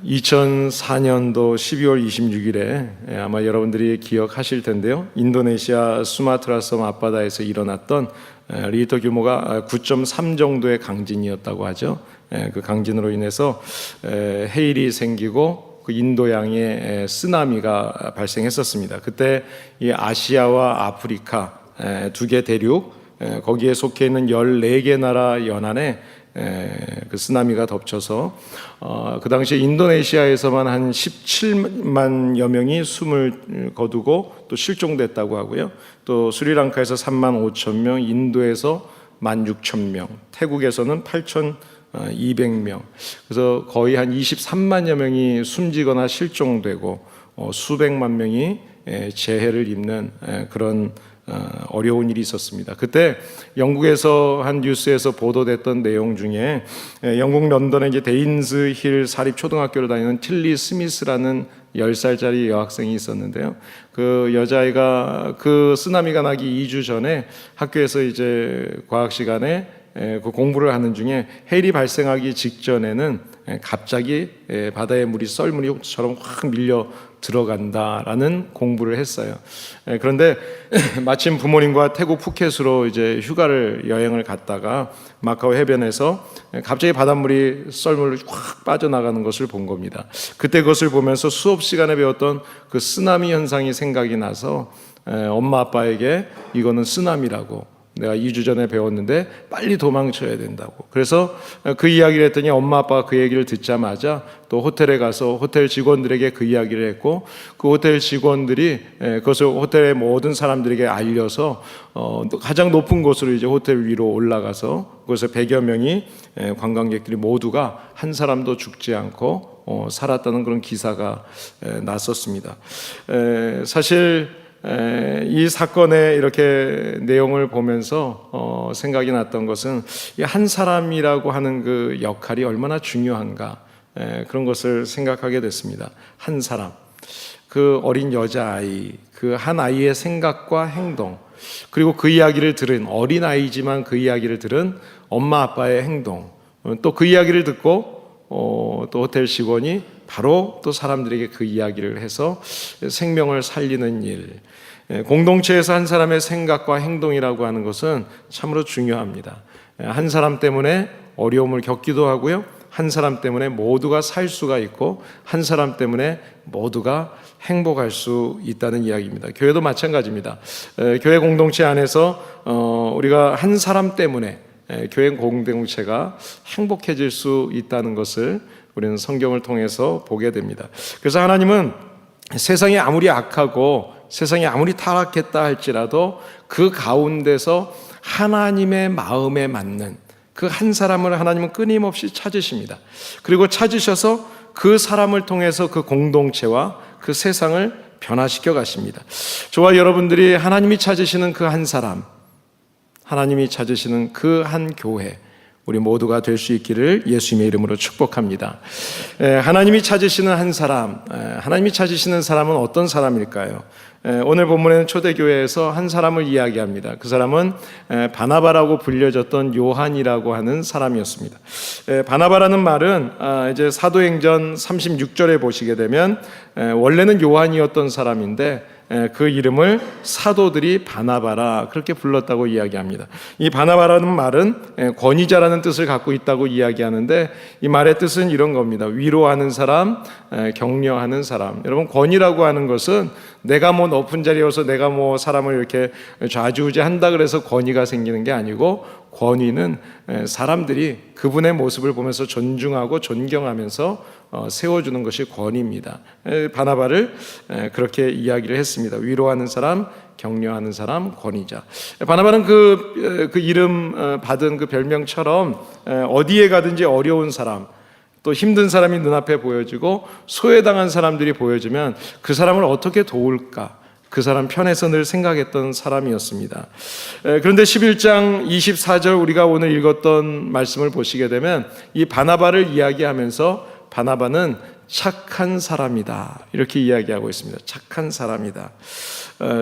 2004년도 12월 26일에 아마 여러분들이 기억하실 텐데요. 인도네시아 수마트라 섬 앞바다에서 일어났던 리히터 규모가 9.3 정도의 강진이었다고 하죠. 그 강진으로 인해서 해일이 생기고 그 인도양에 쓰나미가 발생했었습니다. 그때 이 아시아와 아프리카 두 개 대륙 거기에 속해 있는 14개 나라 연안에 그 쓰나미가 덮쳐서 그 당시에 인도네시아에서만 한 17만여 명이 숨을 거두고 또 실종됐다고 하고요. 또 스리랑카에서 3만 5천 명, 인도에서 1만 6천 명, 태국에서는 8,200명. 그래서 거의 한 23만여 명이 숨지거나 실종되고 수백만 명이 재해를 입는 그런 어려운 일이 있었습니다. 그때 영국에서 한 뉴스에서 보도됐던 내용 중에 영국 런던의 이제 데인즈 힐 사립 초등학교를 다니는 틸리 스미스라는 10살짜리 여학생이 있었는데요. 그 여자아이가 그 쓰나미가 나기 2주 전에 학교에서 이제 과학 시간에 그 공부를 하는 중에 해일이 발생하기 직전에는 갑자기 바다의 물이 썰물이처럼 확 밀려 들어간다라는 공부를 했어요. 그런데 마침 부모님과 태국 푸켓으로 이제 휴가를 여행을 갔다가 마카오 해변에서 갑자기 바닷물이 썰물로 확 빠져나가는 것을 본 겁니다. 그때 그것을 보면서 수업 시간에 배웠던 그 쓰나미 현상이 생각이 나서 엄마 아빠에게 이거는 쓰나미라고 내가 2주 전에 배웠는데 빨리 도망쳐야 된다고. 그래서 그 이야기를 했더니 엄마 아빠가 그 얘기를 듣자마자 또 호텔에 가서 호텔 직원들에게 그 이야기를 했고 그 호텔 직원들이 그것을 호텔의 모든 사람들에게 알려서 가장 높은 곳으로 이제 호텔 위로 올라가서 그것에 100여 명이 관광객들이 모두가 한 사람도 죽지 않고 살았다는 그런 기사가 났었습니다. 사실 이 사건의 이렇게 내용을 보면서 생각이 났던 것은 한 사람이라고 하는 그 역할이 얼마나 중요한가 그런 것을 생각하게 됐습니다. 한 사람, 그 어린 여자아이, 그 한 아이의 생각과 행동, 그리고 그 이야기를 들은 어린 아이지만 그 이야기를 들은 엄마 아빠의 행동, 또 그 이야기를 듣고 또 호텔 직원이 바로 또 사람들에게 그 이야기를 해서 생명을 살리는 일, 공동체에서 한 사람의 생각과 행동이라고 하는 것은 참으로 중요합니다. 한 사람 때문에 어려움을 겪기도 하고요. 한 사람 때문에 모두가 살 수가 있고 한 사람 때문에 모두가 행복할 수 있다는 이야기입니다. 교회도 마찬가지입니다. 교회 공동체 안에서 우리가 한 사람 때문에 교회 공동체가 행복해질 수 있다는 것을 우리는 성경을 통해서 보게 됩니다. 그래서 하나님은 세상이 아무리 악하고 세상이 아무리 타락했다 할지라도 그 가운데서 하나님의 마음에 맞는 그 한 사람을 하나님은 끊임없이 찾으십니다. 그리고 찾으셔서 그 사람을 통해서 그 공동체와 그 세상을 변화시켜 가십니다. 저와 여러분들이 하나님이 찾으시는 그 한 사람, 하나님이 찾으시는 그 한 교회, 우리 모두가 될 수 있기를 예수님의 이름으로 축복합니다. 하나님이 찾으시는 한 사람, 하나님이 찾으시는 사람은 어떤 사람일까요? 오늘 본문에는 초대교회에서 한 사람을 이야기합니다. 그 사람은 바나바라고 불려졌던 요한이라고 하는 사람이었습니다. 바나바라는 말은 이제 사도행전 36절에 보시게 되면 원래는 요한이었던 사람인데 그 이름을 사도들이 바나바라 그렇게 불렀다고 이야기합니다. 이 바나바라는 말은 권위자라는 뜻을 갖고 있다고 이야기하는데 이 말의 뜻은 이런 겁니다. 위로하는 사람, 격려하는 사람. 여러분, 권위라고 하는 것은 내가 뭐 높은 자리여서 내가 뭐 사람을 이렇게 좌지우지한다 그래서 권위가 생기는 게 아니고, 권위는 사람들이 그분의 모습을 보면서 존중하고 존경하면서 세워주는 것이 권위입니다. 바나바를 그렇게 이야기를 했습니다. 위로하는 사람, 격려하는 사람, 권위자. 바나바는 그 이름 받은 그 별명처럼 어디에 가든지 어려운 사람, 또 힘든 사람이 눈앞에 보여지고 소외당한 사람들이 보여지면 그 사람을 어떻게 도울까, 그 사람 편에서 늘 생각했던 사람이었습니다. 그런데 11장 24절 우리가 오늘 읽었던 말씀을 보시게 되면 이 바나바를 이야기하면서 바나바는 착한 사람이다 이렇게 이야기하고 있습니다. 착한 사람이다.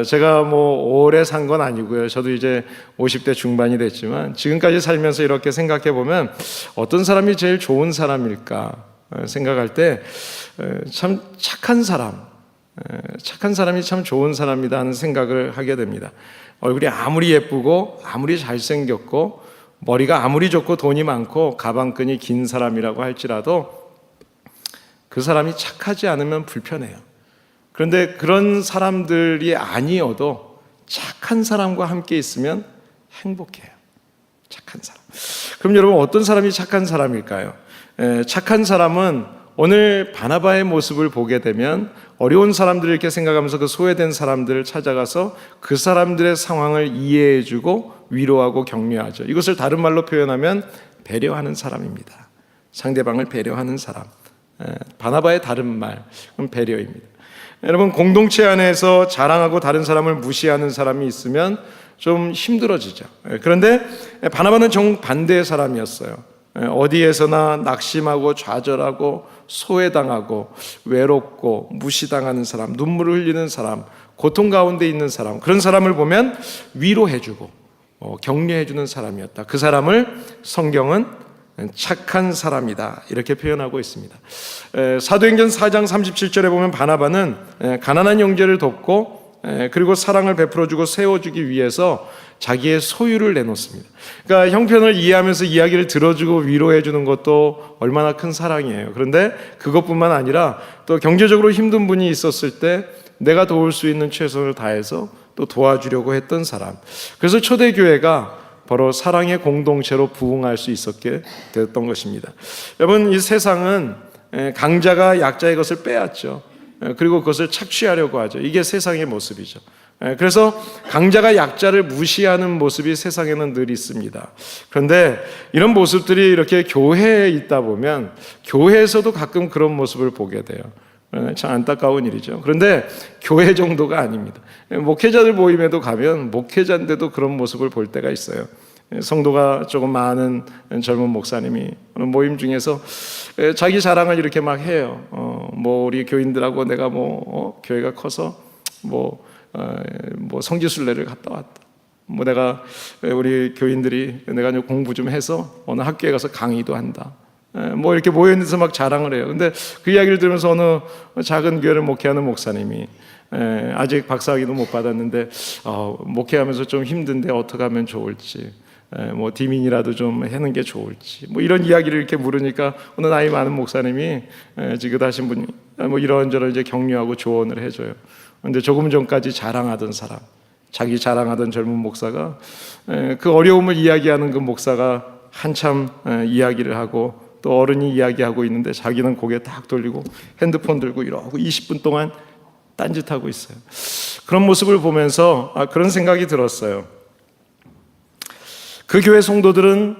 제가 뭐 오래 산 건 아니고요. 저도 이제 50대 중반이 됐지만 지금까지 살면서 이렇게 생각해 보면 어떤 사람이 제일 좋은 사람일까? 생각할 때 참 착한 사람이 참 좋은 사람이다 하는 생각을 하게 됩니다. 얼굴이 아무리 예쁘고 아무리 잘생겼고 머리가 아무리 좋고 돈이 많고 가방끈이 긴 사람이라고 할지라도 그 사람이 착하지 않으면 불편해요. 그런데 그런 사람들이 아니어도 착한 사람과 함께 있으면 행복해요. 착한 사람. 그럼 여러분, 어떤 사람이 착한 사람일까요? 착한 사람은 오늘 바나바의 모습을 보게 되면 어려운 사람들을 이렇게 생각하면서 그 소외된 사람들을 찾아가서 그 사람들의 상황을 이해해주고 위로하고 격려하죠. 이것을 다른 말로 표현하면 배려하는 사람입니다. 상대방을 배려하는 사람. 바나바의 다른 말, 그건 배려입니다. 여러분, 공동체 안에서 자랑하고 다른 사람을 무시하는 사람이 있으면 좀 힘들어지죠. 그런데 바나바는 정반대의 사람이었어요. 어디에서나 낙심하고 좌절하고 소외당하고 외롭고 무시당하는 사람, 눈물을 흘리는 사람, 고통 가운데 있는 사람, 그런 사람을 보면 위로해주고 격려해주는 사람이었다. 그 사람을 성경은 착한 사람이다 이렇게 표현하고 있습니다. 사도행전 4장 37절에 보면 바나바는 가난한 형제를 돕고 그리고 사랑을 베풀어주고 세워주기 위해서 자기의 소유를 내놓습니다. 그러니까 형편을 이해하면서 이야기를 들어주고 위로해주는 것도 얼마나 큰 사랑이에요. 그런데 그것뿐만 아니라 또 경제적으로 힘든 분이 있었을 때 내가 도울 수 있는 최선을 다해서 또 도와주려고 했던 사람. 그래서 초대교회가 바로 사랑의 공동체로 부흥할 수 있었게 됐던 것입니다. 여러분, 이 세상은 강자가 약자의 것을 빼앗죠. 그리고 그것을 착취하려고 하죠. 이게 세상의 모습이죠. 그래서 강자가 약자를 무시하는 모습이 세상에는 늘 있습니다. 그런데 이런 모습들이 이렇게 교회에 있다 보면 교회에서도 가끔 그런 모습을 보게 돼요. 참 안타까운 일이죠. 그런데 교회 정도가 아닙니다. 목회자들 모임에도 가면 목회자인데도 그런 모습을 볼 때가 있어요. 성도가 조금 많은 젊은 목사님이 어느 모임 중에서 자기 자랑을 이렇게 막 해요. 우리 교인들하고 내가 교회가 커서 성지순례를 갔다 왔다. 내가 우리 교인들이 내가 공부 좀 해서 어느 학교에 가서 강의도 한다. 이렇게 모여있는데서 막 자랑을 해요. 근데 그 이야기를 들으면서 어느 작은 교회를 목회하는 목사님이 아직 박사학위도 못 받았는데 목회하면서 좀 힘든데 어떻게 하면 좋을지, 디민이라도 좀 하는 게 좋을지, 이런 이야기를 이렇게 물으니까 어느 나이 많은 목사님이 지긋하신 분이 이런저런 이제 격려하고 조언을 해줘요. 근데 조금 전까지 자랑하던 사람, 자기 자랑하던 젊은 목사가 그 어려움을 이야기하는 그 목사가 한참 이야기를 하고 또 어른이 이야기하고 있는데 자기는 고개 딱 돌리고 핸드폰 들고 이러고 20분 동안 딴짓하고 있어요. 그런 모습을 보면서 그런 생각이 들었어요. 그 교회 성도들은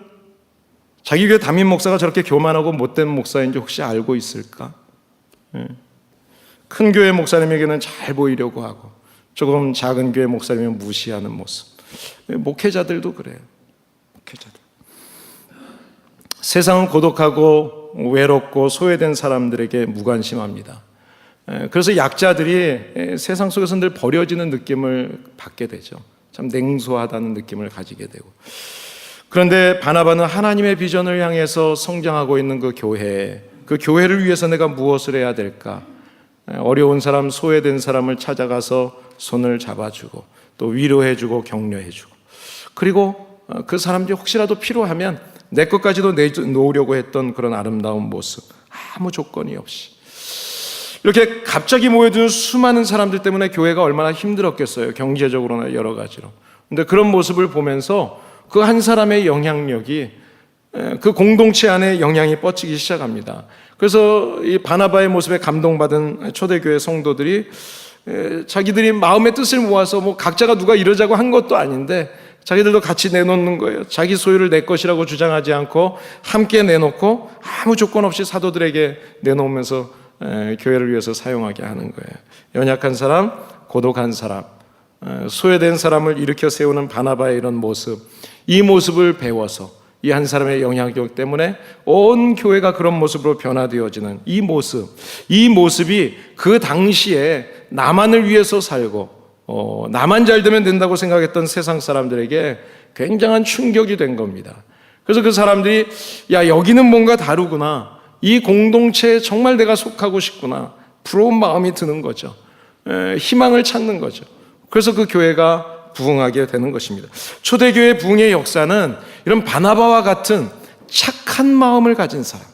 자기 교회 담임 목사가 저렇게 교만하고 못된 목사인지 혹시 알고 있을까? 큰 교회 목사님에게는 잘 보이려고 하고 조금 작은 교회 목사님은 무시하는 모습. 목회자들도 그래요. 목회자들. 세상은 고독하고 외롭고 소외된 사람들에게 무관심합니다. 그래서 약자들이 세상 속에서 늘 버려지는 느낌을 받게 되죠. 참 냉소하다는 느낌을 가지게 되고. 그런데 바나바는 하나님의 비전을 향해서 성장하고 있는 그 교회를 위해서 내가 무엇을 해야 될까? 어려운 사람, 소외된 사람을 찾아가서 손을 잡아주고 또 위로해주고 격려해주고, 그리고 그 사람들이 혹시라도 필요하면 내 것까지도 내놓으려고 했던 그런 아름다운 모습, 아무 조건이 없이 이렇게 갑자기 모여든 수많은 사람들 때문에 교회가 얼마나 힘들었겠어요. 경제적으로나 여러 가지로. 근데 그런 모습을 보면서 그 한 사람의 영향력이 그 공동체 안에 영향이 뻗치기 시작합니다. 그래서 이 바나바의 모습에 감동받은 초대교회 성도들이 자기들이 마음의 뜻을 모아서 각자가 누가 이러자고 한 것도 아닌데 자기들도 같이 내놓는 거예요. 자기 소유를 내 것이라고 주장하지 않고 함께 내놓고 아무 조건 없이 사도들에게 내놓으면서 교회를 위해서 사용하게 하는 거예요. 연약한 사람, 고독한 사람, 소외된 사람을 일으켜 세우는 바나바의 이런 모습, 이 모습을 배워서 이 한 사람의 영향력 때문에 온 교회가 그런 모습으로 변화되어지는 이 모습이 그 당시에 나만을 위해서 살고 나만 잘 되면 된다고 생각했던 세상 사람들에게 굉장한 충격이 된 겁니다. 그래서 그 사람들이 여기는 뭔가 다르구나, 이 공동체에 정말 내가 속하고 싶구나, 부러운 마음이 드는 거죠. 희망을 찾는 거죠. 그래서 그 교회가 부흥하게 되는 것입니다. 초대교회 부흥의 역사는 이런 바나바와 같은 착한 마음을 가진 사람,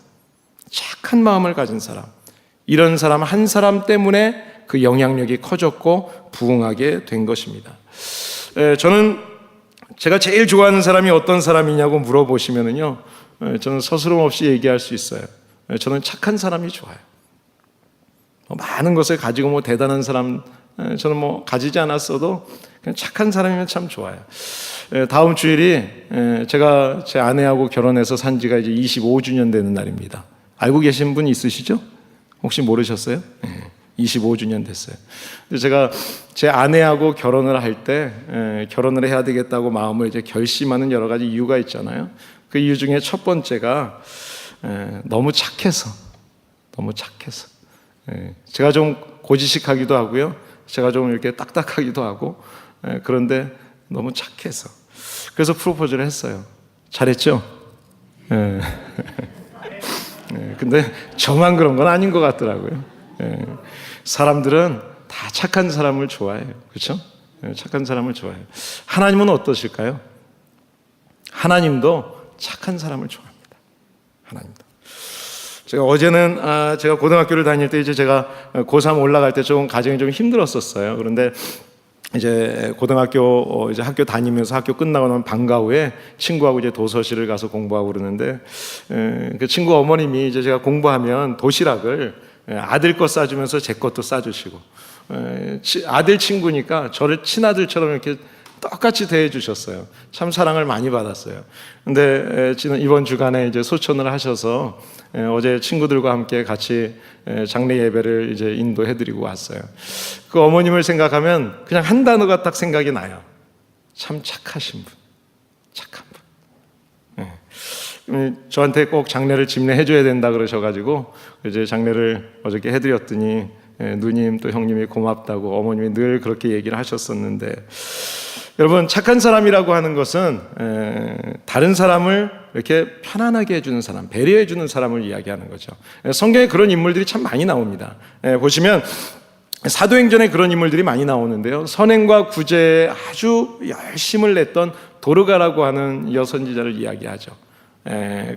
이런 사람 한 사람 때문에 그 영향력이 커졌고 부흥하게 된 것입니다. 저는 제가 제일 좋아하는 사람이 어떤 사람이냐고 물어보시면은요, 저는 서스럼 없이 얘기할 수 있어요. 저는 착한 사람이 좋아요. 많은 것을 가지고 대단한 사람, 저는 가지지 않았어도 그냥 착한 사람이면 참 좋아요. 다음 주일이 제가 제 아내하고 결혼해서 산 지가 이제 25주년 되는 날입니다. 알고 계신 분 있으시죠? 혹시 모르셨어요? 25주년 됐어요. 제가 제 아내하고 결혼을 할 때 결혼을 해야 되겠다고 마음을 이제 결심하는 여러 가지 이유가 있잖아요. 그 이유 중에 첫 번째가 너무 착해서. 제가 좀 고지식하기도 하고요. 제가 좀 이렇게 딱딱하기도 하고, 그런데 너무 착해서. 그래서 프로포즈를 했어요. 잘했죠? 근데 저만 그런 건 아닌 것 같더라고요. 사람들은 다 착한 사람을 좋아해요. 그렇죠? 착한 사람을 좋아해요. 하나님은 어떠실까요? 하나님도 착한 사람을 좋아합니다. 하나님도. 제가 어제는 제가 고등학교를 다닐 때 이제 제가 고3 올라갈 때 좀 가정이 좀 힘들었었어요. 그런데 이제 고등학교 이제 학교 다니면서 학교 끝나고 나면 방과 후에 친구하고 이제 도서실을 가서 공부하고 그러는데 그 친구 어머님이 이제 제가 공부하면 도시락을 아들 것 싸주면서 제 것도 싸주시고, 아들 친구니까 저를 친아들처럼 이렇게 똑같이 대해 주셨어요. 참 사랑을 많이 받았어요. 근데 이번 주간에 이제 소천을 하셔서 어제 친구들과 함께 같이 장례 예배를 이제 인도해 드리고 왔어요. 그 어머님을 생각하면 그냥 한 단어가 딱 생각이 나요. 참 착하신 분. 착한 분. 저한테 꼭 장례를 집례해 줘야 된다 그러셔가지고 이제 장례를 어저께 해드렸더니 누님 또 형님이 고맙다고 어머님이 늘 그렇게 얘기를 하셨었는데, 여러분, 착한 사람이라고 하는 것은 다른 사람을 이렇게 편안하게 해주는 사람, 배려해주는 사람을 이야기하는 거죠. 성경에 그런 인물들이 참 많이 나옵니다. 보시면 사도행전에 그런 인물들이 많이 나오는데요, 선행과 구제에 아주 열심을 냈던 도르가라고 하는 여선지자를 이야기하죠.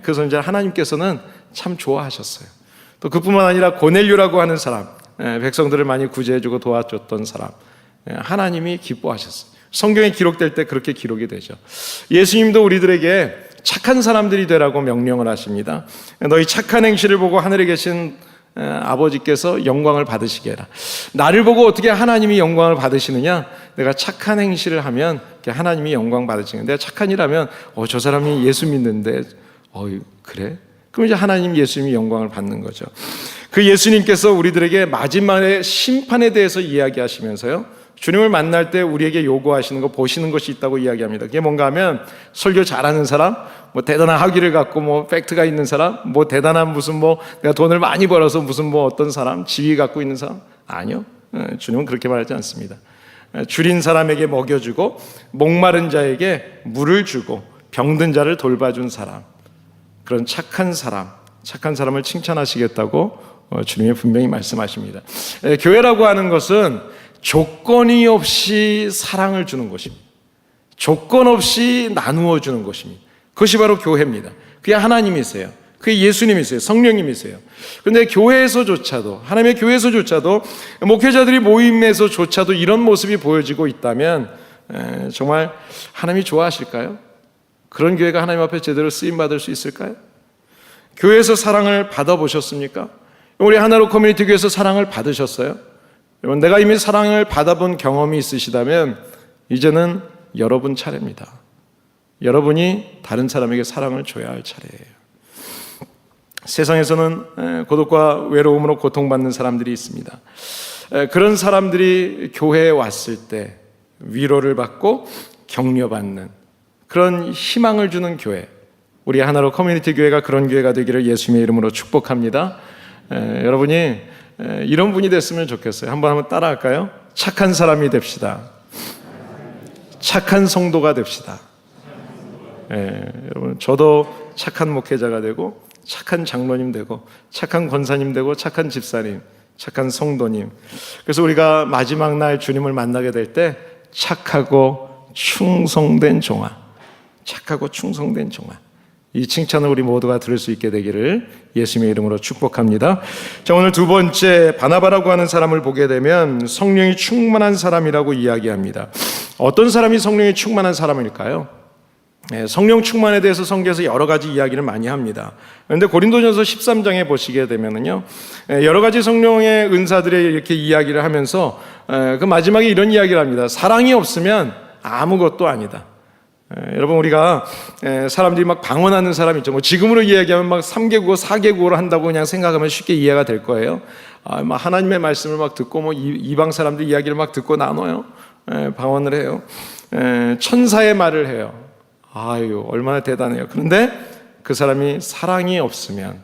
그 선지자 하나님께서는 참 좋아하셨어요. 또 그뿐만 아니라 고넬료라고 하는 사람, 백성들을 많이 구제해주고 도와줬던 사람, 하나님이 기뻐하셨어요. 성경에 기록될 때 그렇게 기록이 되죠. 예수님도 우리들에게 착한 사람들이 되라고 명령을 하십니다. 너희 착한 행실을 보고 하늘에 계신 아버지께서 영광을 받으시게 해라. 나를 보고 어떻게 하나님이 영광을 받으시느냐? 내가 착한 행실을 하면 하나님이 영광 받으시는. 내가 착한 일하면 저 사람이 예수 믿는데 그래? 그럼 이제 하나님 예수님이 영광을 받는 거죠. 그 예수님께서 우리들에게 마지막의 심판에 대해서 이야기하시면서요, 주님을 만날 때 우리에게 요구하시는 거, 보시는 것이 있다고 이야기합니다. 그게 뭔가 하면 설교 잘하는 사람, 대단한 학위를 갖고 팩트가 있는 사람, 대단한 무슨 내가 돈을 많이 벌어서 무슨 어떤 사람, 지위 갖고 있는 사람, 아니요. 주님은 그렇게 말하지 않습니다. 줄인 사람에게 먹여주고 목마른 자에게 물을 주고 병든 자를 돌봐준 사람, 그런 착한 사람을 칭찬하시겠다고 주님이 분명히 말씀하십니다. 교회라고 하는 것은 조건이 없이 사랑을 주는 것입니다. 조건 없이 나누어 주는 것입니다. 그것이 바로 교회입니다. 그게 하나님이세요. 그게 예수님이세요. 성령님이세요. 그런데 교회에서조차도, 하나님의 교회에서조차도, 목회자들이 모임에서조차도 이런 모습이 보여지고 있다면 정말 하나님이 좋아하실까요? 그런 교회가 하나님 앞에 제대로 쓰임받을 수 있을까요? 교회에서 사랑을 받아보셨습니까? 우리 하나로 커뮤니티 교회에서 사랑을 받으셨어요? 여러분, 내가 이미 사랑을 받아본 경험이 있으시다면 이제는 여러분 차례입니다. 여러분이 다른 사람에게 사랑을 줘야 할 차례예요. 세상에서는 고독과 외로움으로 고통받는 사람들이 있습니다. 그런 사람들이 교회에 왔을 때 위로를 받고 격려받는 그런 희망을 주는 교회, 우리 하나로 커뮤니티 교회가 그런 교회가 되기를 예수님의 이름으로 축복합니다. 여러분이 이런 분이 됐으면 좋겠어요. 한번 따라할까요? 착한 사람이 됩시다. 착한 성도가 됩시다. 여러분, 저도 착한 목회자가 되고 착한 장로님 되고 착한 권사님 되고 착한 집사님, 착한 성도님. 그래서 우리가 마지막 날 주님을 만나게 될 때 착하고 충성된 종아, 착하고 충성된 종아, 이 칭찬을 우리 모두가 들을 수 있게 되기를 예수님의 이름으로 축복합니다. 자, 오늘 두 번째, 바나바라고 하는 사람을 보게 되면 성령이 충만한 사람이라고 이야기합니다. 어떤 사람이 성령이 충만한 사람일까요? 성령 충만에 대해서 성경에서 여러 가지 이야기를 많이 합니다. 그런데 고린도전서 13장에 보시게 되면은요, 여러 가지 성령의 은사들의 이렇게 이야기를 하면서 그 마지막에 이런 이야기를 합니다. 사랑이 없으면 아무것도 아니다. 여러분, 우리가 사람들이 막 방언하는 사람 있죠. 뭐 지금으로 이야기하면 막 3개국어 4개국어로 한다고 그냥 생각하면 쉽게 이해가 될 거예요. 막 하나님의 말씀을 막 듣고 뭐 이방 사람들 이야기를 막 듣고 나눠요. 방언을 해요. 천사의 말을 해요. 아유, 얼마나 대단해요. 그런데 그 사람이 사랑이 없으면,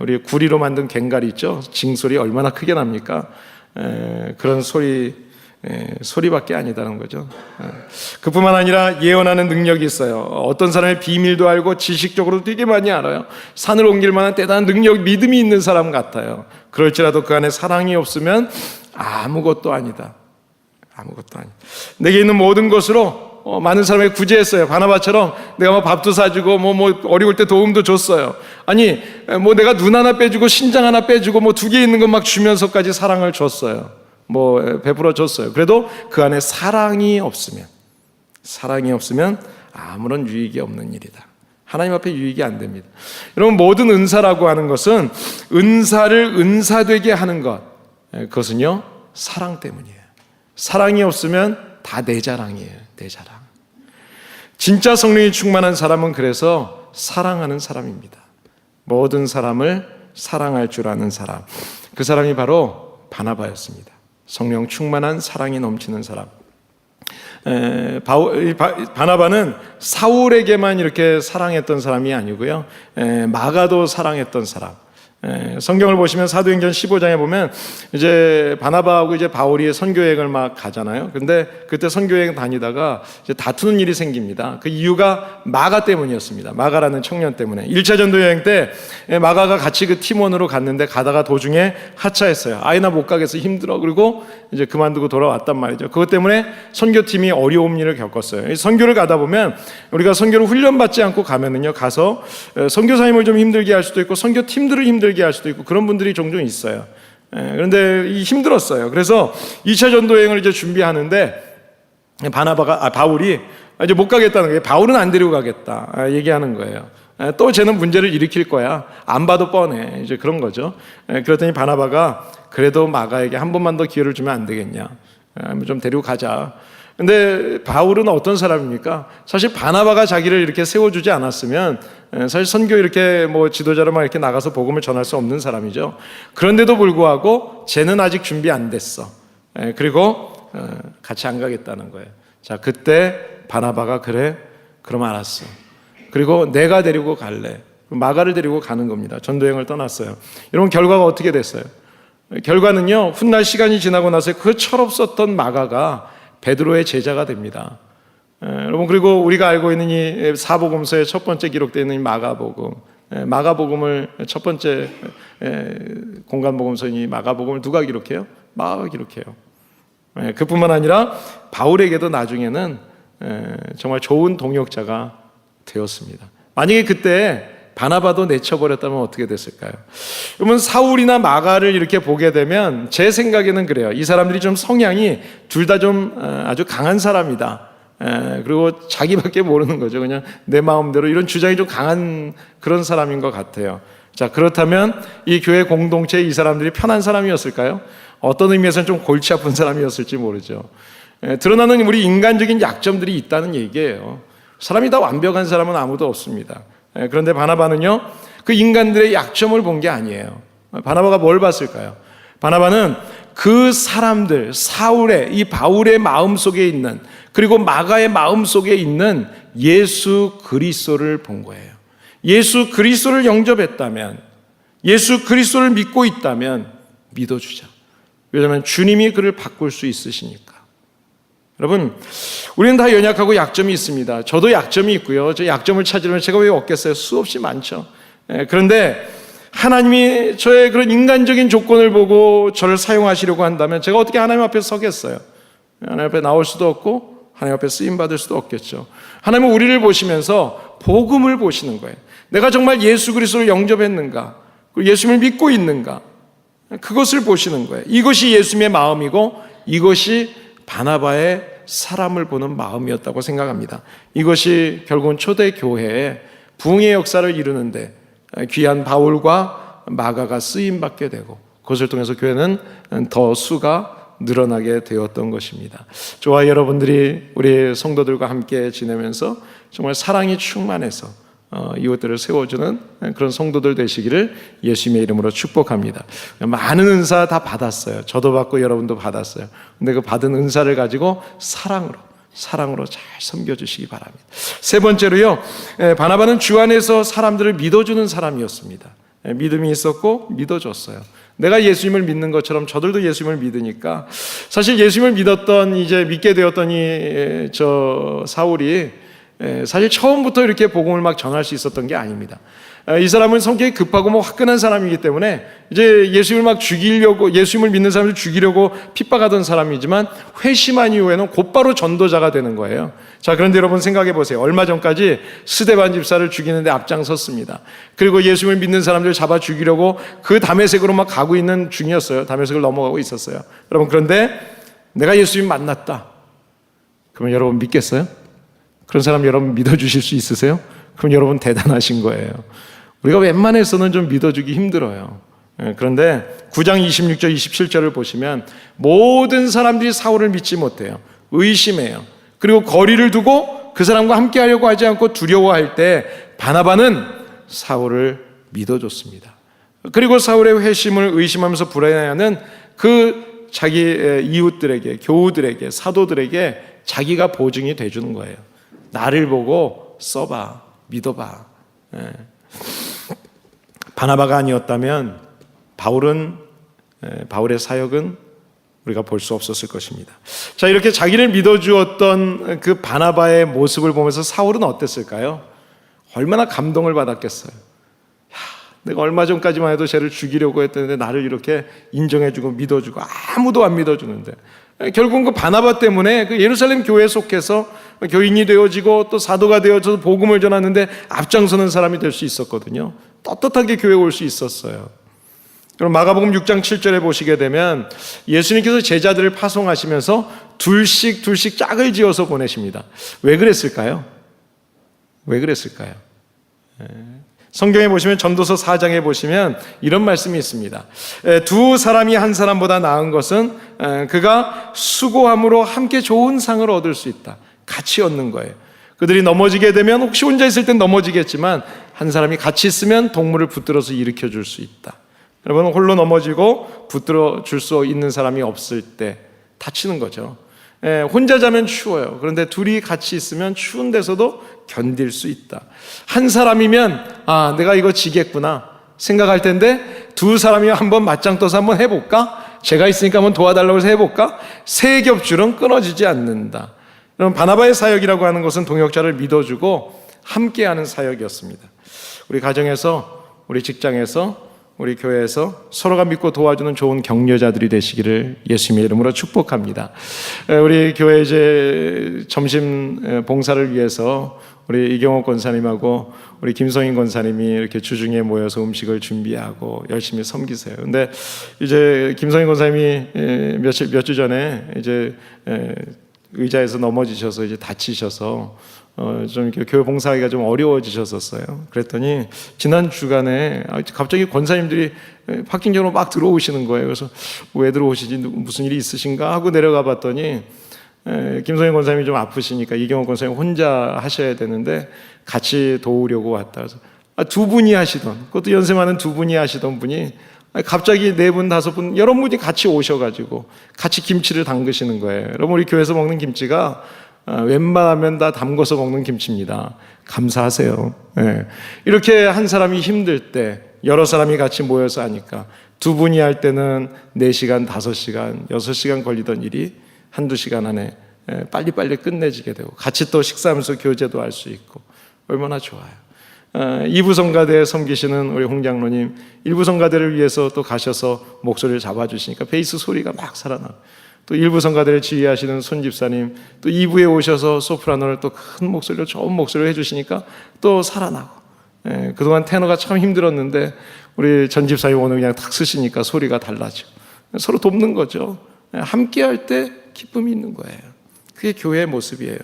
우리 구리로 만든 괭갈이 있죠. 징소리 얼마나 크게 납니까? 그런 소리밖에 아니다는 거죠. 그뿐만 아니라 예언하는 능력이 있어요. 어떤 사람의 비밀도 알고 지식적으로도 되게 많이 알아요. 산을 옮길 만한 대단한 능력, 믿음이 있는 사람 같아요. 그럴지라도 그 안에 사랑이 없으면 아무것도 아니다. 아무것도 아니다. 내게 있는 모든 것으로 많은 사람에게 구제했어요. 바나바처럼 내가 뭐 밥도 사주고 뭐 어려울 때 도움도 줬어요. 아니, 뭐 내가 눈 하나 빼주고 신장 하나 빼주고 뭐 2개 있는 것 막 주면서까지 사랑을 줬어요. 뭐 베풀어 줬어요. 그래도 그 안에 사랑이 없으면 아무런 유익이 없는 일이다. 하나님 앞에 유익이 안 됩니다. 여러분, 모든 은사라고 하는 것은 은사를 은사되게 하는 것, 그것은요 사랑 때문이에요. 사랑이 없으면 다 내 자랑이에요. 내 자랑. 진짜 성령이 충만한 사람은 그래서 사랑하는 사람입니다. 모든 사람을 사랑할 줄 아는 사람, 그 사람이 바로 바나바였습니다. 성령 충만한 사랑이 넘치는 사람. 바나바는 사울에게만 이렇게 사랑했던 사람이 아니고요, 마가도 사랑했던 사람. 성경을 보시면 사도행전 15장에 보면 이제 바나바하고 이제 바울이 선교여행을 막 가잖아요. 근데 그때 선교여행 다니다가 이제 다투는 일이 생깁니다. 그 이유가 마가 때문이었습니다. 마가라는 청년 때문에. 1차 전도 여행 때 마가가 같이 그 팀원으로 갔는데 가다가 도중에 하차했어요. 나 못 가겠어, 힘들어. 그리고 이제 그만두고 돌아왔단 말이죠. 그것 때문에 선교팀이 어려운 일을 겪었어요. 선교를 가다 보면 우리가 선교를 훈련받지 않고 가면은요, 가서 선교사님을 좀 힘들게 할 수도 있고 선교팀들을 힘들게 할 수도 있고 그런 분들이 종종 있어요. 그런데 힘들었어요. 그래서 2차 전도여행을 이제 준비하는데 바울이 이제 못 가겠다는 거예요. 바울은 안 데리고 가겠다 얘기하는 거예요. 또 쟤는 문제를 일으킬 거야. 안 봐도 뻔해. 이제 그런 거죠. 그랬더니 바나바가 그래도 마가에게 한 번만 더 기회를 주면 안 되겠냐. 좀 데리고 가자. 근데 바울은 어떤 사람입니까? 사실 바나바가 자기를 이렇게 세워주지 않았으면 사실 선교 이렇게 뭐 지도자로만 이렇게 나가서 복음을 전할 수 없는 사람이죠. 그런데도 불구하고 쟤는 아직 준비 안 됐어. 그리고 같이 안 가겠다는 거예요. 자, 그때 바나바가 그래? 그럼 알았어. 그리고 내가 데리고 갈래. 마가를 데리고 가는 겁니다. 전도여행을 떠났어요. 여러분, 결과가 어떻게 됐어요? 결과는요, 훗날 시간이 지나고 나서 그 철없었던 마가가 베드로의 제자가 됩니다. 여러분, 그리고 우리가 알고 있는 이 사복음서의 첫 번째 기록되어 있는 이 마가복음, 마가복음을 첫 번째 공간복음서인 이 마가복음을 누가 기록해요? 마가가 기록해요. 그뿐만 아니라 바울에게도 나중에는 정말 좋은 동역자가 되었습니다. 만약에 그때 바나바도 내쳐버렸다면 어떻게 됐을까요? 여러분, 사울이나 마가를 이렇게 보게 되면 제 생각에는 그래요. 이 사람들이 좀 성향이 둘 다 좀 아주 강한 사람이다. 그리고 자기밖에 모르는 거죠. 그냥 내 마음대로, 이런 주장이 좀 강한 그런 사람인 것 같아요. 자, 그렇다면 이 교회 공동체에 이 사람들이 편한 사람이었을까요? 어떤 의미에서는 좀 골치 아픈 사람이었을지 모르죠. 드러나는 우리 인간적인 약점들이 있다는 얘기예요. 사람이 다 완벽한 사람은 아무도 없습니다. 그런데 바나바는요, 그 인간들의 약점을 본 게 아니에요. 바나바가 뭘 봤을까요? 바나바는 그 사람들, 사울의, 이 바울의 마음속에 있는, 그리고 마가의 마음속에 있는 예수 그리스도를 본 거예요. 예수 그리스도를 영접했다면, 예수 그리스도를 믿고 있다면 믿어주자. 왜냐하면 주님이 그를 바꿀 수 있으시니까. 여러분, 우리는 다 연약하고 약점이 있습니다. 저도 약점이 있고요. 저 약점을 찾으려면 제가 왜 없겠어요? 수없이 많죠. 그런데 하나님이 저의 그런 인간적인 조건을 보고 저를 사용하시려고 한다면 제가 어떻게 하나님 앞에 서겠어요? 하나님 앞에 나올 수도 없고 하나님 앞에 쓰임받을 수도 없겠죠. 하나님은 우리를 보시면서 복음을 보시는 거예요. 내가 정말 예수 그리스도를 영접했는가? 그리고 예수님을 믿고 있는가? 그것을 보시는 거예요. 이것이 예수님의 마음이고 이것이 바나바의 사람을 보는 마음이었다고 생각합니다. 이것이 결국은 초대교회의 부흥의 역사를 이루는데 귀한 바울과 마가가 쓰임받게 되고 그것을 통해서 교회는 더 수가 늘어나게 되었던 것입니다. 저와 여러분들이 우리 성도들과 함께 지내면서 정말 사랑이 충만해서 이웃들을 세워주는 그런 성도들 되시기를 예수님의 이름으로 축복합니다. 많은 은사 다 받았어요. 저도 받고 여러분도 받았어요. 근데 그 받은 은사를 가지고 사랑으로 잘 섬겨주시기 바랍니다. 세 번째로요, 바나바는 주 안에서 사람들을 믿어주는 사람이었습니다. 믿음이 있었고 믿어줬어요. 내가 예수님을 믿는 것처럼 저들도 예수님을 믿으니까 사실 예수님을 믿게 되었던 저 사울이 사실 처음부터 이렇게 복음을 막 전할 수 있었던 게 아닙니다. 이 사람은 성격이 급하고 화끈한 사람이기 때문에 이제 예수님을 믿는 사람을 죽이려고 핍박하던 사람이지만 회심한 이후에는 곧바로 전도자가 되는 거예요. 자, 그런데 여러분 생각해 보세요. 얼마 전까지 스데반 집사를 죽이는데 앞장섰습니다. 그리고 예수님을 믿는 사람들 잡아 죽이려고 그 다메섹으로 막 가고 있는 중이었어요. 다메섹을 넘어가고 있었어요. 여러분, 그런데 내가 예수님 만났다. 그러면 여러분 믿겠어요? 그런 사람 여러분 믿어주실 수 있으세요? 그럼 여러분 대단하신 거예요. 우리가 웬만해서는 좀 믿어주기 힘들어요. 그런데 9장 26절 27절을 보시면 모든 사람들이 사울을 믿지 못해요. 의심해요. 그리고 거리를 두고 그 사람과 함께 하려고 하지 않고 두려워할 때 바나바는 사울을 믿어줬습니다. 그리고 사울의 회심을 의심하면서 불안해하는 그 자기 이웃들에게, 교우들에게, 사도들에게 자기가 보증이 돼주는 거예요. 나를 보고 써봐, 믿어봐. 바나바가 아니었다면 바울의 사역은 우리가 볼 수 없었을 것입니다. 자, 이렇게 자기를 믿어주었던 그 바나바의 모습을 보면서 사울은 어땠을까요? 얼마나 감동을 받았겠어요. 내가 얼마 전까지만 해도 쟤를 죽이려고 했는데 나를 이렇게 인정해주고 믿어주고 아무도 안 믿어주는데 결국은 그 바나바 때문에 그 예루살렘 교회에 속해서 교인이 되어지고 또 사도가 되어져서 복음을 전하는데 앞장서는 사람이 될 수 있었거든요. 떳떳하게 교회에 올 수 있었어요. 그럼 마가복음 6장 7절에 보시게 되면 예수님께서 제자들을 파송하시면서 둘씩 짝을 지어서 보내십니다. 왜 그랬을까요? 성경에 보시면 전도서 4장에 보시면 이런 말씀이 있습니다. 두 사람이 한 사람보다 나은 것은 그가 수고함으로 함께 좋은 상을 얻을 수 있다. 같이 얻는 거예요. 그들이 넘어지게 되면 혹시 혼자 있을 땐 넘어지겠지만 한 사람이 같이 있으면 동물을 붙들어서 일으켜 줄 수 있다. 여러분, 홀로 넘어지고 붙들어 줄 수 있는 사람이 없을 때 다치는 거죠. 혼자 자면 추워요. 그런데 둘이 같이 있으면 추운 데서도 견딜 수 있다. 한 사람이면 내가 이거 지겠구나 생각할 텐데 두 사람이 한번 맞짱 떠서 한번 해볼까? 제가 있으니까 한번 도와달라고 해서 해볼까? 세 겹줄은 끊어지지 않는다. 여러분, 바나바의 사역이라고 하는 것은 동역자를 믿어주고 함께하는 사역이었습니다. 우리 가정에서, 우리 직장에서, 우리 교회에서 서로가 믿고 도와주는 좋은 격려자들이 되시기를 예수님의 이름으로 축복합니다. 우리 교회 이제 점심 봉사를 위해서 우리 이경옥 권사님하고 우리 김성인 권사님이 이렇게 주중에 모여서 음식을 준비하고 열심히 섬기세요. 근데 이제 김성인 권사님이 몇 주 전에 이제 의자에서 넘어지셔서 이제 다치셔서 좀 이렇게 교회 봉사하기가 좀 어려워지셨었어요. 그랬더니 지난 주간에 갑자기 권사님들이 파킹적으로 막 들어오시는 거예요. 그래서 왜 들어오시지? 무슨 일이 있으신가 하고 내려가 봤더니 김성현 권사님이 좀 아프시니까 이경호 권사님 혼자 하셔야 되는데 같이 도우려고 왔다. 그래서 두 분이 하시던, 그것도 연세 많은 두 분이 하시던 분이 갑자기 네 분, 다섯 분, 여러 분이 같이 오셔가지고 같이 김치를 담그시는 거예요. 여러분, 우리 교회에서 먹는 김치가 웬만하면 다 담궈서 먹는 김치입니다. 감사하세요. 이렇게 한 사람이 힘들 때 여러 사람이 같이 모여서 하니까 두 분이 할 때는 4시간, 5시간, 6시간 걸리던 일이 한두 시간 안에 빨리빨리 끝내지게 되고 같이 또 식사하면서 교제도 할 수 있고 얼마나 좋아요. 2부 성가대에 섬기시는 우리 홍 장로님 1부 성가대를 위해서 또 가셔서 목소리를 잡아주시니까 베이스 소리가 막 살아나고, 또 1부 성가대를 지휘하시는 손 집사님 또 2부에 오셔서 소프라노를 또 큰 목소리로 좋은 목소리로 해주시니까 또 살아나고, 그동안 테너가 참 힘들었는데 우리 전 집사님 오늘 그냥 탁 쓰시니까 소리가 달라지고, 서로 돕는 거죠. 함께 할 때 기쁨이 있는 거예요. 그게 교회의 모습이에요.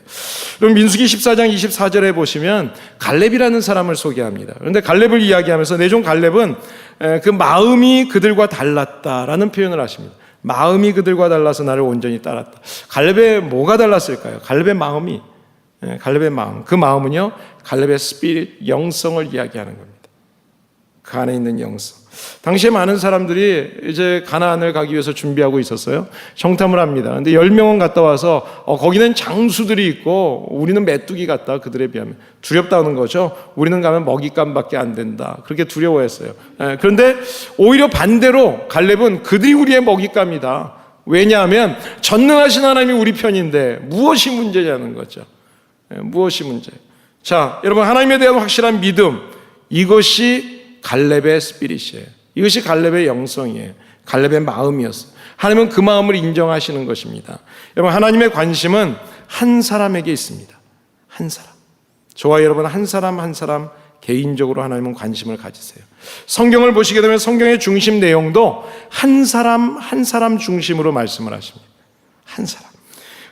그럼 민수기 14장 24절에 보시면 갈렙이라는 사람을 소개합니다. 그런데 갈렙을 이야기하면서 내 종 갈렙은 그 마음이 그들과 달랐다라는 표현을 하십니다. 마음이 그들과 달라서 나를 온전히 따랐다. 갈렙의 뭐가 달랐을까요? 갈렙의 마음이, 갈렙의 마음, 그 마음은요 갈렙의 스피릿, 영성을 이야기하는 겁니다. 그 안에 있는 영성. 당시에 많은 사람들이 이제 가나안을 가기 위해서 준비하고 있었어요. 정탐을 합니다. 근데 10명은 갔다 와서 거기는 장수들이 있고 우리는 메뚜기 같다. 그들에 비하면 두렵다는 거죠. 우리는 가면 먹잇감밖에 안 된다. 그렇게 두려워했어요. 그런데 오히려 반대로 갈렙은 그들이 우리의 먹잇감이다. 왜냐하면 전능하신 하나님이 우리 편인데 무엇이 문제냐는 거죠. 무엇이 문제? 자, 여러분, 하나님에 대한 확실한 믿음, 이것이 갈렙의 스피릿이에요. 이것이 갈렙의 영성이에요. 갈렙의 마음이었어요. 하나님은 그 마음을 인정하시는 것입니다. 여러분, 하나님의 관심은 한 사람에게 있습니다. 한 사람. 저와 여러분 한 사람 한 사람 개인적으로 하나님은 관심을 가지세요. 성경을 보시게 되면 성경의 중심 내용도 한 사람 한 사람 중심으로 말씀을 하십니다. 한 사람.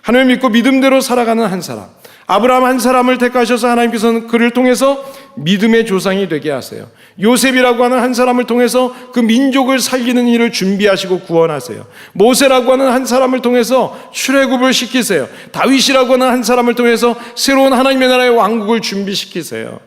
하나님을 믿고 믿음대로 살아가는 한 사람. 아브라함 한 사람을 택하셔서 하나님께서는 그를 통해서 믿음의 조상이 되게 하세요. 요셉이라고 하는 한 사람을 통해서 그 민족을 살리는 일을 준비하시고 구원하세요. 모세라고 하는 한 사람을 통해서 출애굽을 시키세요. 다윗이라고 하는 한 사람을 통해서 새로운 하나님의 나라의 왕국을 준비시키세요.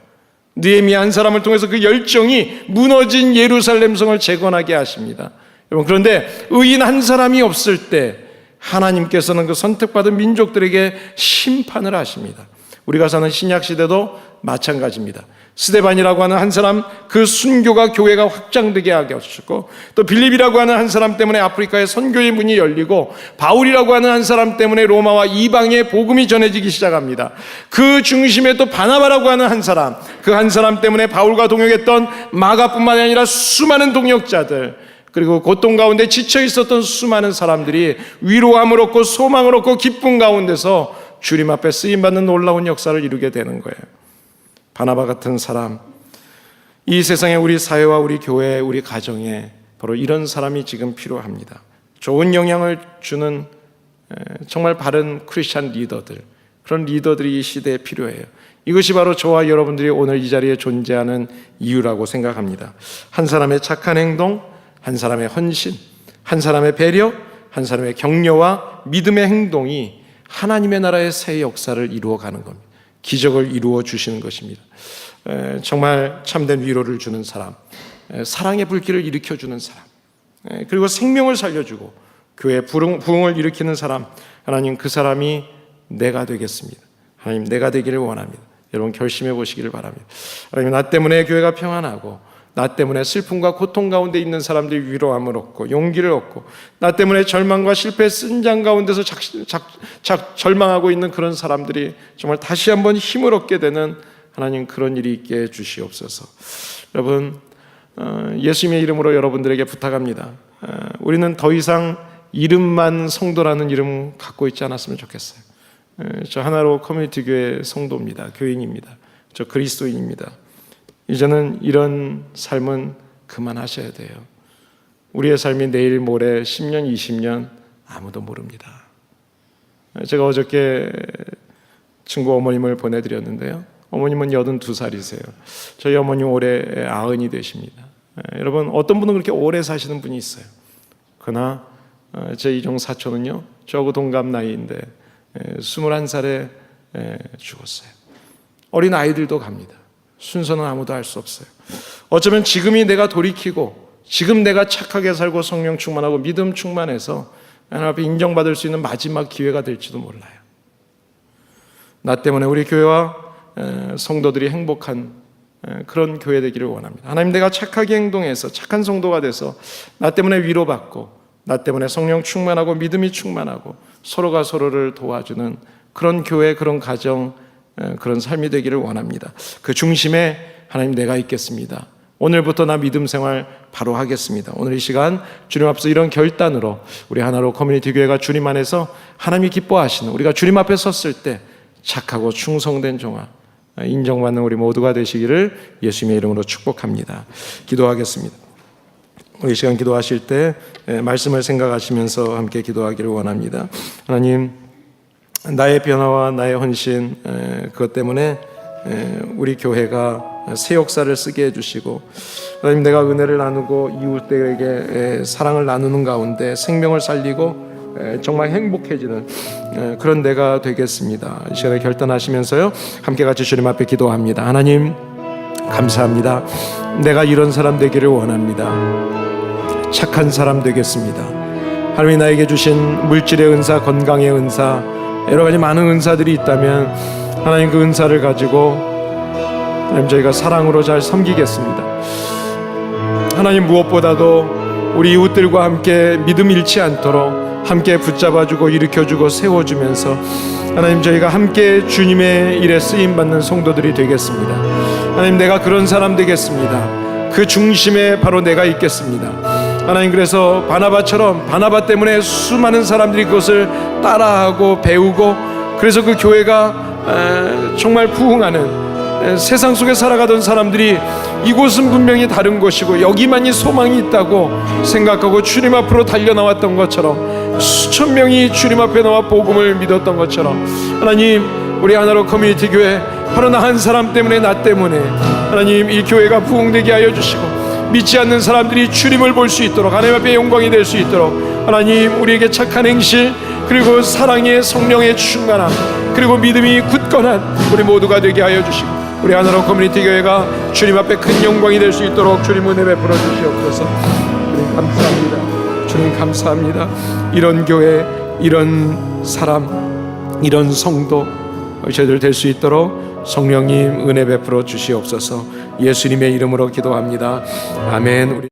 느헤미야 한 사람을 통해서 그 열정이 무너진 예루살렘 성을 재건하게 하십니다. 여러분, 그런데 의인 한 사람이 없을 때 하나님께서는 그 선택받은 민족들에게 심판을 하십니다. 우리가 사는 신약시대도 마찬가지입니다. 스데반이라고 하는 한 사람, 그 순교가 교회가 확장되게 하게 하셨고, 또 빌립이라고 하는 한 사람 때문에 아프리카의 선교의 문이 열리고, 바울이라고 하는 한 사람 때문에 로마와 이방의 복음이 전해지기 시작합니다. 그 중심에 또 바나바라고 하는 한 사람, 그 한 사람 때문에 바울과 동역했던 마가뿐만 아니라 수많은 동역자들, 그리고 고통 가운데 지쳐 있었던 수많은 사람들이 위로함을 얻고 소망을 얻고 기쁨 가운데서 주님 앞에 쓰임받는 놀라운 역사를 이루게 되는 거예요. 바나바 같은 사람, 이 세상에 우리 사회와 우리 교회, 우리 가정에 바로 이런 사람이 지금 필요합니다. 좋은 영향을 주는 정말 바른 크리스찬 리더들, 그런 리더들이 이 시대에 필요해요. 이것이 바로 저와 여러분들이 오늘 이 자리에 존재하는 이유라고 생각합니다. 한 사람의 착한 행동, 한 사람의 헌신, 한 사람의 배려, 한 사람의 격려와 믿음의 행동이 하나님의 나라의 새 역사를 이루어가는 겁니다. 기적을 이루어 주시는 것입니다. 정말 참된 위로를 주는 사람, 사랑의 불길을 일으켜주는 사람, 그리고 생명을 살려주고 교회의 부흥을 일으키는 사람, 하나님 그 사람이 내가 되겠습니다. 하나님 내가 되기를 원합니다. 여러분 결심해 보시기를 바랍니다. 하나님 나 때문에 교회가 평안하고, 나 때문에 슬픔과 고통 가운데 있는 사람들이 위로함을 얻고 용기를 얻고, 나 때문에 절망과 실패의 쓴장 가운데서 절망하고 있는 그런 사람들이 정말 다시 한번 힘을 얻게 되는 하나님 그런 일이 있게 해주시옵소서. 여러분, 예수님의 이름으로 여러분들에게 부탁합니다. 우리는 더 이상 이름만 성도라는 이름 갖고 있지 않았으면 좋겠어요. 저 하나로 커뮤니티 교회 성도입니다. 교인입니다. 저 그리스도인입니다. 이제는 이런 삶은 그만하셔야 돼요. 우리의 삶이 내일 모레 10년 20년 아무도 모릅니다. 제가 어저께 친구 어머님을 보내드렸는데요, 어머님은 82살이세요 저희 어머님 올해 90이 되십니다. 여러분 어떤 분은 그렇게 오래 사시는 분이 있어요. 그러나 제 이종 사촌은요 저하고 동갑 나이인데 21살에 죽었어요. 어린 아이들도 갑니다. 순서는 아무도 알 수 없어요. 어쩌면 지금이 내가 돌이키고 지금 내가 착하게 살고 성령 충만하고 믿음 충만해서 하나님 앞에 인정받을 수 있는 마지막 기회가 될지도 몰라요. 나 때문에 우리 교회와 성도들이 행복한 그런 교회 되기를 원합니다. 하나님 내가 착하게 행동해서 착한 성도가 돼서 나 때문에 위로받고 나 때문에 성령 충만하고 믿음이 충만하고 서로가 서로를 도와주는 그런 교회, 그런 가정, 그런 삶이 되기를 원합니다. 그 중심에 하나님 내가 있겠습니다. 오늘부터 나 믿음 생활 바로 하겠습니다. 오늘 이 시간 주님 앞에서 이런 결단으로 우리 하나로 커뮤니티 교회가 주님 안에서 하나님이 기뻐하시는, 우리가 주님 앞에 섰을 때 착하고 충성된 종아 인정받는 우리 모두가 되시기를 예수님의 이름으로 축복합니다. 기도하겠습니다. 우리 이 시간 기도하실 때 말씀을 생각하시면서 함께 기도하기를 원합니다. 하나님, 나의 변화와 나의 헌신, 그것 때문에 우리 교회가 새 역사를 쓰게 해주시고, 하나님, 내가 은혜를 나누고 이웃들에게 사랑을 나누는 가운데 생명을 살리고 정말 행복해지는 그런 내가 되겠습니다. 이 시간에 결단하시면서요, 함께 같이 주님 앞에 기도합니다. 하나님, 감사합니다. 내가 이런 사람 되기를 원합니다. 착한 사람 되겠습니다. 하나님이 나에게 주신 물질의 은사, 건강의 은사, 여러 가지 많은 은사들이 있다면 하나님 그 은사를 가지고 하나님 저희가 사랑으로 잘 섬기겠습니다. 하나님, 무엇보다도 우리 이웃들과 함께 믿음 잃지 않도록 함께 붙잡아주고 일으켜주고 세워주면서 하나님 저희가 함께 주님의 일에 쓰임받는 성도들이 되겠습니다. 하나님, 내가 그런 사람 되겠습니다. 그 중심에 바로 내가 있겠습니다. 하나님, 그래서 바나바처럼 바나바 때문에 수많은 사람들이 그것을 따라하고 배우고, 그래서 그 교회가 정말 부흥하는, 세상 속에 살아가던 사람들이 이곳은 분명히 다른 곳이고 여기만이 소망이 있다고 생각하고 주님 앞으로 달려나왔던 것처럼, 수천 명이 주님 앞에 나와 복음을 믿었던 것처럼, 하나님, 우리 하나로 커뮤니티 교회 바로 나 한 사람 때문에, 나 때문에 하나님 이 교회가 부흥되게 하여 주시고, 믿지 않는 사람들이 주님을 볼 수 있도록, 하나님 앞에 영광이 될 수 있도록 하나님 우리에게 착한 행실, 그리고 사랑의 성령의 충만함, 그리고 믿음이 굳건한 우리 모두가 되게 하여 주시고, 우리 하나로 커뮤니티 교회가 주님 앞에 큰 영광이 될 수 있도록 주님 은혜 베풀어 주시옵소서. 주님 감사합니다. 주님 감사합니다. 이런 교회, 이런 사람, 이런 성도 저희들 될 수 있도록 성령님 은혜 베풀어 주시옵소서. 예수님의 이름으로 기도합니다. 아멘.